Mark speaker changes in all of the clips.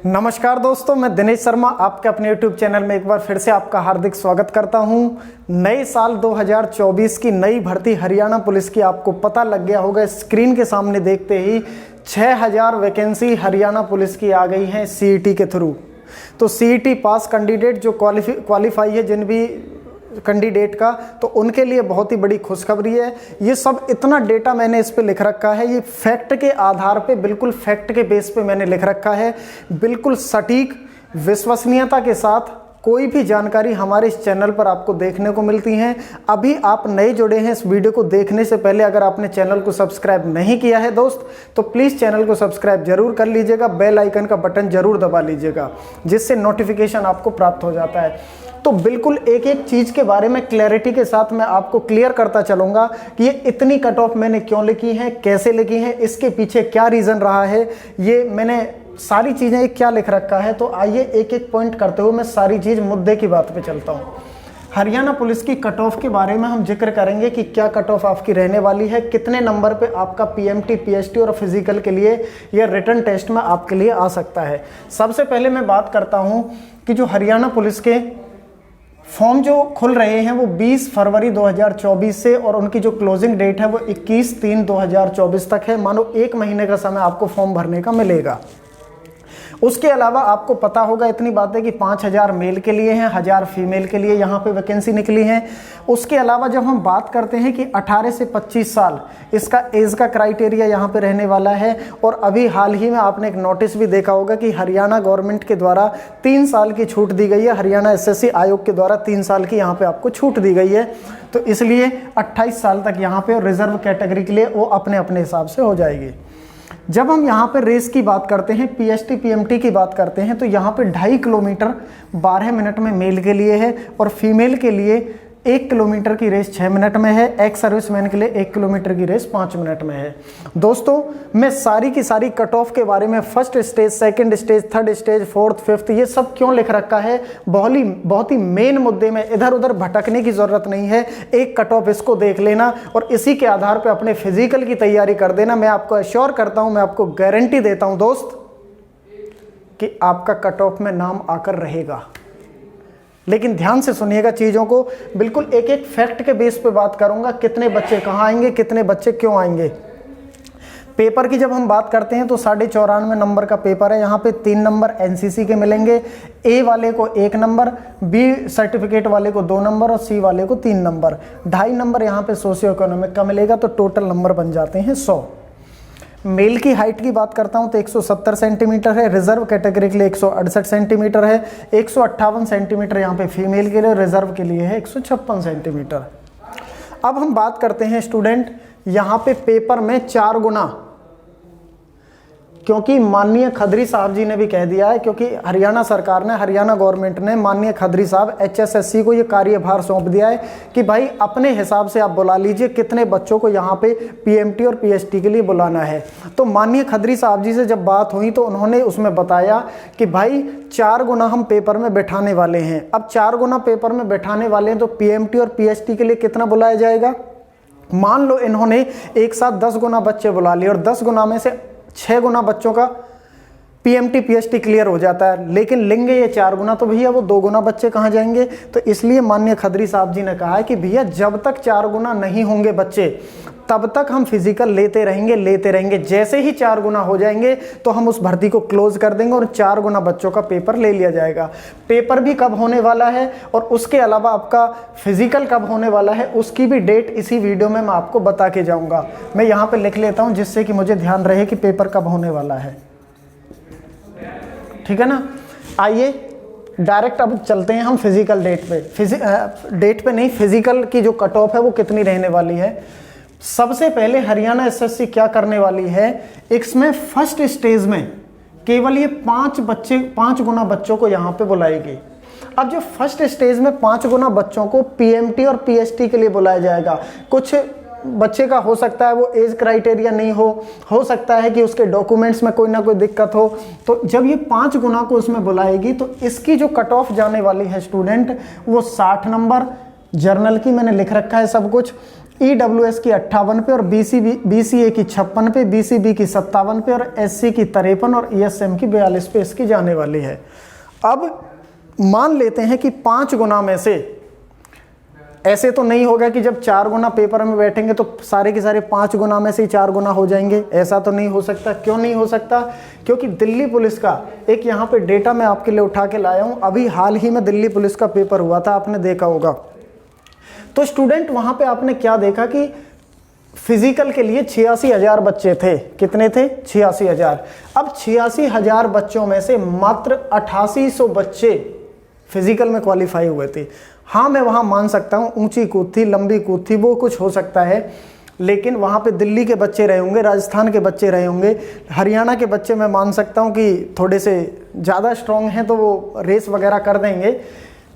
Speaker 1: नमस्कार दोस्तों, मैं दिनेश शर्मा आपके अपने YouTube चैनल में एक बार फिर से आपका हार्दिक स्वागत करता हूं। नए साल 2024 की नई भर्ती हरियाणा पुलिस की आपको पता लग गया होगा। स्क्रीन के सामने देखते ही 6000 वैकेंसी हरियाणा पुलिस की आ गई हैं CET के थ्रू। तो CET पास कैंडिडेट जो क्वालिफाई है जिन भी कैंडिडेट का, तो उनके लिए बहुत ही बड़ी खुशखबरी है। ये सब इतना डेटा मैंने इस पे लिख रखा है, ये फैक्ट के आधार पे, बिल्कुल फैक्ट के बेस पे मैंने लिख रखा है। बिल्कुल सटीक विश्वसनीयता के साथ कोई भी जानकारी हमारे इस चैनल पर आपको देखने को मिलती हैं। अभी आप नए जुड़े हैं, इस वीडियो को देखने से पहले अगर आपने चैनल को सब्सक्राइब नहीं किया है दोस्त, तो प्लीज़ चैनल को सब्सक्राइब जरूर कर लीजिएगा, बेल आइकन का बटन जरूर दबा लीजिएगा, जिससे नोटिफिकेशन आपको प्राप्त हो जाता है। तो बिल्कुल एक एक चीज़ के बारे में क्लैरिटी के साथ मैं आपको क्लियर करता चलूँगा कि ये इतनी कट ऑफ मैंने क्यों लिखी है, कैसे लिखी है, इसके पीछे क्या रीज़न रहा है, ये मैंने सारी चीज़ें क्या लिख रखा है। तो आइए एक एक पॉइंट करते हुए मैं सारी चीज़ मुद्दे की बात पे चलता हूँ। हरियाणा पुलिस की कट ऑफ के बारे में हम जिक्र करेंगे कि क्या कट ऑफ आपकी रहने वाली है, कितने नंबर पे आपका PMT, PST और फिजिकल के लिए या रिटन टेस्ट में आपके लिए आ सकता है। सबसे पहले मैं बात करता हूँ कि जो हरियाणा पुलिस के फॉर्म जो खुल रहे हैं वो 20 फरवरी 2024 से, और उनकी जो क्लोजिंग डेट है वो 21/3/2024 तक है। मानो एक महीने का समय आपको फॉर्म भरने का मिलेगा। उसके अलावा आपको पता होगा इतनी बात है कि 5000 मेल के लिए हैं, 1000 फीमेल के लिए यहाँ पे वैकेंसी निकली है। उसके अलावा जब हम बात करते हैं कि 18 से 25 साल इसका एज का क्राइटेरिया यहाँ पे रहने वाला है। और अभी हाल ही में आपने एक नोटिस भी देखा होगा कि हरियाणा गवर्नमेंट के द्वारा 3 साल की छूट दी गई है, हरियाणा SSC आयोग के द्वारा 3 साल की यहाँ पे आपको छूट दी गई है। तो इसलिए 28 साल तक यहाँ पे रिजर्व कैटेगरी के लिए वो अपने अपने हिसाब से हो जाएगी। जब हम यहाँ पे रेस की बात करते हैं, PST PMT की बात करते हैं, तो यहाँ पे 2.5 किलोमीटर 12 मिनट में मेल के लिए है, और फीमेल के लिए 1 किलोमीटर की रेस 6 मिनट में है। एक्स सर्विसमैन के लिए 1 किलोमीटर की रेस 5 मिनट में है। दोस्तों, मैं सारी की सारी कट ऑफ के बारे में first stage, second stage, third stage, fourth, fifth, ये सब क्यों लिख रखा है, बहुत ही मेन मुद्दे में इधर उधर भटकने की ज़रूरत नहीं है। एक कट ऑफ इसको देख लेना और इसी के आधार पर अपने फिजिकल की तैयारी कर देना। मैं आपको अश्योर करता हूँ, मैं आपको गारंटी देता हूँ दोस्त कि आपका कट ऑफ में नाम आकर रहेगा। लेकिन ध्यान से सुनिएगा चीज़ों को, बिल्कुल एक एक फैक्ट के बेस पे बात करूंगा। कितने बच्चे कहाँ आएंगे, कितने बच्चे क्यों आएंगे। पेपर की जब हम बात करते हैं तो 94.5 नंबर का पेपर है। यहाँ पे 3 नंबर NCC के मिलेंगे, A वाले को 1 नंबर, B सर्टिफिकेट वाले को 2 नंबर और C वाले को 3 नंबर। 2.5 नंबर यहाँ पे सोशियो इकोनॉमिक का मिलेगा, तो टोटल नंबर बन जाते हैं 100। मेल की हाइट की बात करता हूं तो 170 सेंटीमीटर है, रिजर्व कैटेगरी के लिए 168 सेंटीमीटर है, 158 सेंटीमीटर यहाँ पे फीमेल के लिए, रिजर्व के लिए है 156 सेंटीमीटर। अब हम बात करते हैं स्टूडेंट, यहाँ पे पेपर में 4 गुना, क्योंकि माननीय खत्री साहब जी ने भी कह दिया है, क्योंकि हरियाणा सरकार ने, हरियाणा गवर्नमेंट ने माननीय खत्री साहब HSSC को ये कार्यभार सौंप दिया है कि भाई अपने हिसाब से आप बुला लीजिए कितने बच्चों को यहाँ पे PMT और PST के लिए बुलाना है। तो माननीय खत्री साहब जी से जब बात हुई तो उन्होंने उसमें बताया कि भाई 4 गुना हम पेपर में बैठाने वाले हैं। अब 4 गुना पेपर में बैठाने वाले हैं तो PMT और PST के लिए कितना बुलाया जाएगा। मान लो इन्होंने एक साथ 10 गुना बच्चे बुला लिए और 10 गुना में से 6 गुना बच्चों का PMT PST क्लियर हो जाता है, लेकिन लेंगे ये 4 गुना, तो भैया वो 2 गुना बच्चे कहाँ जाएंगे। तो इसलिए माननीय खत्री साहब जी ने कहा है कि भैया जब तक 4 गुना नहीं होंगे बच्चे तब तक हम फिजिकल लेते रहेंगे। जैसे ही 4 गुना हो जाएंगे तो हम उस भर्ती को क्लोज कर देंगे और 4 गुना बच्चों का पेपर ले लिया जाएगा। पेपर भी कब होने वाला है और उसके अलावा आपका फिजिकल कब होने वाला है उसकी भी डेट इसी वीडियो में मैं आपको बता के जाऊंगा। मैं यहाँ पे लिख लेता हूँ जिससे कि मुझे ध्यान रहे कि पेपर कब होने वाला है, ठीक है ना। आइए डायरेक्ट अब चलते हैं हम फिजिकल डेट पे। नहीं, फिजिकल की जो कट ऑफ है वो कितनी रहने वाली है। सबसे पहले हरियाणा SSC क्या करने वाली है, इसमें फर्स्ट स्टेज में केवल ये 5 गुना बच्चों को यहाँ पे बुलाएगी। अब जो फर्स्ट स्टेज में 5 गुना बच्चों को PMT और PST के लिए बुलाया जाएगा। कुछ बच्चे का हो सकता है वो एज क्राइटेरिया नहीं हो सकता है कि उसके डॉक्यूमेंट्स में कोई ना कोई दिक्कत हो। तो जब ये 5 गुना को उसमें बुलाएगी तो इसकी जो कट ऑफ जाने वाली है स्टूडेंट वो 60 नंबर, जर्नल की मैंने लिख रखा है सब कुछ, EWS की 58 पे और BCA की 56 पे, BCB की 57 पे और SC की 53 और ESM की 42 पे इसकी जाने वाली है। अब मान लेते हैं कि 5 गुना में से, ऐसे तो नहीं होगा कि जब 4 गुना पेपर में बैठेंगे तो सारे के सारे 5 गुना में से ही 4 गुना हो जाएंगे, ऐसा तो नहीं हो सकता। क्यों नहीं हो सकता? क्योंकि दिल्ली पुलिस का एक यहाँ पे डेटा मैं आपके लिए उठा के लाया हूँ। अभी हाल ही में दिल्ली पुलिस का पेपर हुआ था, आपने देखा होगा। तो स्टूडेंट वहाँ पे आपने क्या देखा कि फिजिकल के लिए 86,000 बच्चे थे। कितने थे? 86,000। अब 86,000 बच्चों में से मात्र 8800 बच्चे फिजिकल में क्वालिफाई हुए थे। हाँ, मैं वहाँ मान सकता हूँ ऊंची कूद थी, लंबी कूद थी, वो कुछ हो सकता है, लेकिन वहाँ पे दिल्ली के बच्चे रहे होंगे, राजस्थान के बच्चे रहे होंगे, हरियाणा के बच्चे मैं मान सकता हूँ कि थोड़े से ज़्यादा स्ट्रॉन्ग हैं तो वो रेस वगैरह कर देंगे।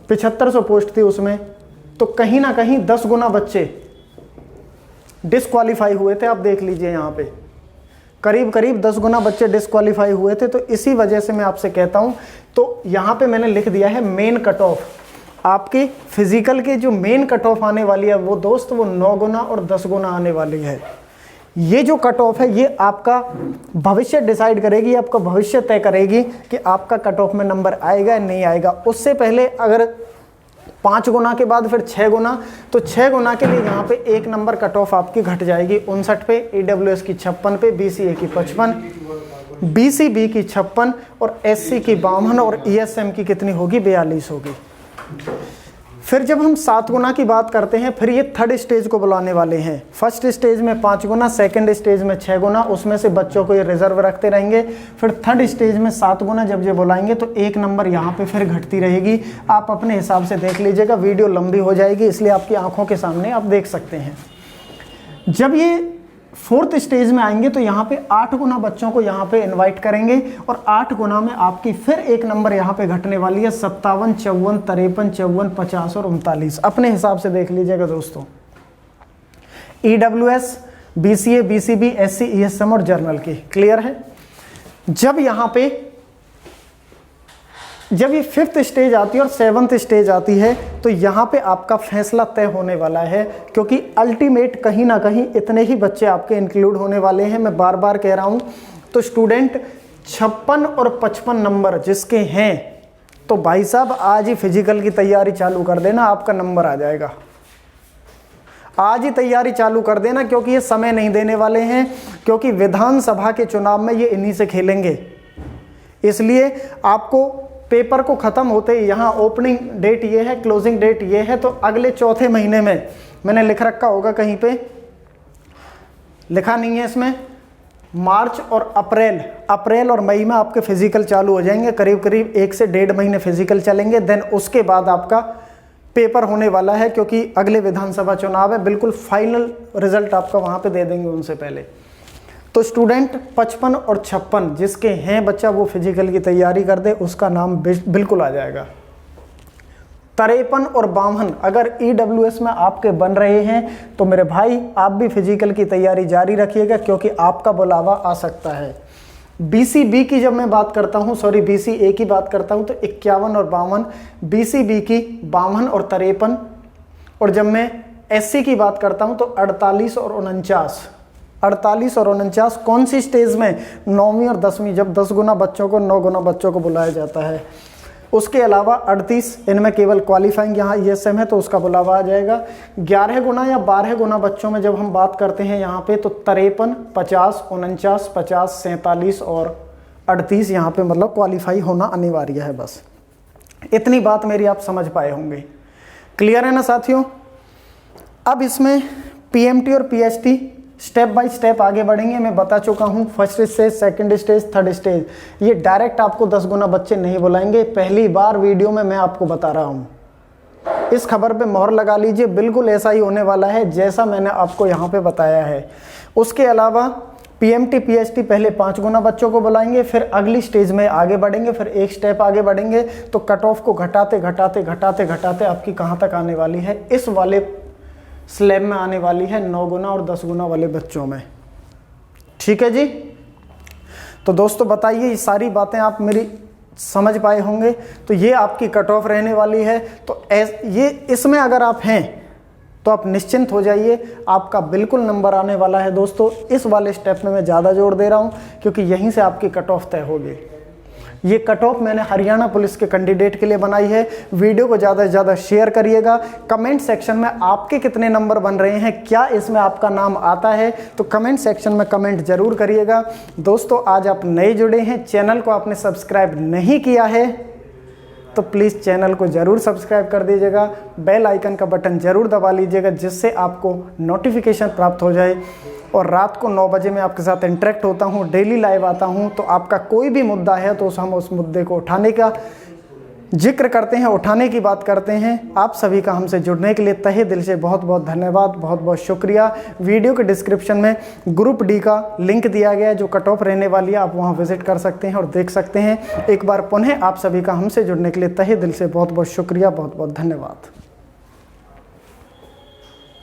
Speaker 1: 7500 पोस्ट थी उसमें, तो कहीं ना कहीं 10 गुना बच्चे डिस्क्वालीफाई हुए थे। आप देख लीजिए यहाँ पे करीब करीब 10 गुना बच्चे डिस्क्वालीफाई हुए थे। तो इसी वजह से मैं आपसे कहता हूँ, तो यहाँ पे मैंने लिख दिया है मेन कट ऑफ। आपके फिजिकल के जो मेन कट ऑफ आने वाली है वो दोस्त, वो 9 गुना और 10 गुना आने वाली है। ये जो कट ऑफ है ये आपका भविष्य डिसाइड करेगी, आपका भविष्य तय करेगी कि आपका कट ऑफ में नंबर आएगा या नहीं आएगा। उससे पहले अगर 5 गुना के बाद फिर 6 गुना, तो 6 गुना के लिए यहाँ पे 1 नंबर कट ऑफ आपकी घट जाएगी 59 पे, EWS की 56 पे, BCA की 55, BCB की 56 और SC की 52 और ESM की कितनी होगी? 42 होगी। फिर जब हम 7 गुना की बात करते हैं, फिर ये थर्ड स्टेज को बुलाने वाले हैं। फर्स्ट स्टेज में 5 गुना, सेकंड स्टेज में 6 गुना, उसमें से बच्चों को ये रिजर्व रखते रहेंगे। फिर थर्ड स्टेज में 7 गुना जब ये बुलाएंगे तो 1 नंबर यहाँ पे फिर घटती रहेगी। आप अपने हिसाब से देख लीजिएगा, वीडियो लंबी हो जाएगी इसलिए आपकी आंखों के सामने आप देख सकते हैं। जब ये फोर्थ स्टेज में आएंगे तो यहाँ पे 8 गुना बच्चों को यहाँ पे इनवाइट करेंगे और 8 गुना में आपकी फिर 1 नंबर यहाँ पे घटने वाली है। 57, 54, 53, 54, 50 और 39। अपने हिसाब से देख लीजिएगा दोस्तों। EWS, BCA, BCB, SC, ESM और जर्नल की क्लियर है। जब ये 5th स्टेज आती है और 7th स्टेज आती है तो यहाँ पे आपका फैसला तय होने वाला है, क्योंकि अल्टीमेट कहीं ना कहीं इतने ही बच्चे आपके इंक्लूड होने वाले हैं। मैं बार बार कह रहा हूँ। तो स्टूडेंट 56 और 55 नंबर जिसके हैं, तो भाई साहब आज ही फिजिकल की तैयारी चालू कर देना, आपका नंबर आ जाएगा। आज ही तैयारी चालू कर देना, क्योंकि ये समय नहीं देने वाले हैं, क्योंकि विधानसभा के चुनाव में ये इन्हीं से खेलेंगे। इसलिए आपको पेपर को ख़त्म होते ही, यहाँ ओपनिंग डेट ये है, क्लोजिंग डेट ये है, तो अगले चौथे महीने में, मैंने लिख रखा होगा कहीं पे, लिखा नहीं है इसमें, मार्च और अप्रैल और मई में आपके फिजिकल चालू हो जाएंगे। करीब करीब 1 से 1.5 महीने फिजिकल चलेंगे। देन उसके बाद आपका पेपर होने वाला है, क्योंकि अगले विधानसभा चुनाव है। बिल्कुल फाइनल रिजल्ट आपका वहाँ पे दे देंगे उनसे पहले। तो स्टूडेंट 55 और 56 जिसके हैं बच्चा, वो फिजिकल की तैयारी कर दे, उसका नाम बिल्कुल आ जाएगा। 53 और 52 अगर EWS में आपके बन रहे हैं तो मेरे भाई आप भी फिजिकल की तैयारी जारी रखिएगा, क्योंकि आपका बुलावा आ सकता है। BCB की जब मैं बात करता हूँ, सॉरी BCA की बात करता हूँ, तो 51 और 52, BCB की 52 और 53, और जब मैं SC की बात करता हूँ तो 48 और 49। 48 और 49 कौन सी स्टेज में? 9वीं और 10वीं, जब 10 गुना बच्चों को 9 गुना बच्चों को बुलाया जाता है। उसके अलावा 38, इनमें केवल क्वालिफाइंग यहाँ ESM है तो उसका बुलावा आ जाएगा। 11 गुना या 12 गुना बच्चों में जब हम बात करते हैं यहाँ पे, तो 53, 50, 49, 50, 47 और 38 यहाँ पे मतलब क्वालिफाई होना अनिवार्य है। बस इतनी बात मेरी आप समझ पाए होंगे। क्लियर है ना साथियों? अब इसमें PMT और PST स्टेप बाय स्टेप आगे बढ़ेंगे। मैं बता चुका हूँ first stage, second stage, third stage. ये डायरेक्ट आपको 10 गुना बच्चे नहीं बुलाएंगे, पहली बार वीडियो में मैं आपको बता रहा हूँ। इस खबर पे मोहर लगा लीजिए, बिल्कुल ऐसा ही होने वाला है जैसा मैंने आपको यहाँ पे बताया है। उसके अलावा PMT PST पहले 5 गुना बच्चों को बुलाएंगे, फिर अगली स्टेज में आगे बढ़ेंगे, फिर एक स्टेप आगे बढ़ेंगे, तो कट ऑफ को घटाते घटाते घटाते घटाते आपकी कहाँ तक आने वाली है? इस वाले स्लैब में आने वाली है 9 गुना और 10 गुना वाले बच्चों में। ठीक है जी। तो दोस्तों बताइए, ये सारी बातें आप मेरी समझ पाए होंगे। तो ये आपकी कट ऑफ रहने वाली है। तो ये इसमें अगर आप हैं तो आप निश्चिंत हो जाइए, आपका बिल्कुल नंबर आने वाला है दोस्तों। इस वाले स्टेप में मैं ज़्यादा जोर दे रहा हूँ क्योंकि यहीं से आपकी कट ऑफ तय होगी। ये कट ऑफ मैंने हरियाणा पुलिस के कैंडिडेट के लिए बनाई है। वीडियो को ज़्यादा से ज़्यादा शेयर करिएगा। कमेंट सेक्शन में आपके कितने नंबर बन रहे हैं, क्या इसमें आपका नाम आता है, तो कमेंट सेक्शन में कमेंट जरूर करिएगा। दोस्तों आज आप नए जुड़े हैं, चैनल को आपने सब्सक्राइब नहीं किया है तो प्लीज़ चैनल को ज़रूर सब्सक्राइब कर दीजिएगा, बेल आइकन का बटन ज़रूर दबा लीजिएगा जिससे आपको नोटिफिकेशन प्राप्त हो जाए। और रात को 9 बजे मैं आपके साथ इंटरेक्ट होता हूँ, डेली लाइव आता हूँ। तो आपका कोई भी मुद्दा है तो हम उस मुद्दे को उठाने का जिक्र करते हैं, उठाने की बात करते हैं। आप सभी का हमसे जुड़ने के लिए तहे दिल से बहुत बहुत धन्यवाद, बहुत बहुत शुक्रिया। वीडियो के डिस्क्रिप्शन में ग्रुप डी का लिंक दिया गया है जो कट ऑफ रहने वाली है, आप वहां विजिट कर सकते हैं और देख सकते हैं। एक बार पुनः आप सभी का हमसे जुड़ने के लिए तहे दिल से बहुत बहुत शुक्रिया, बहुत बहुत धन्यवाद।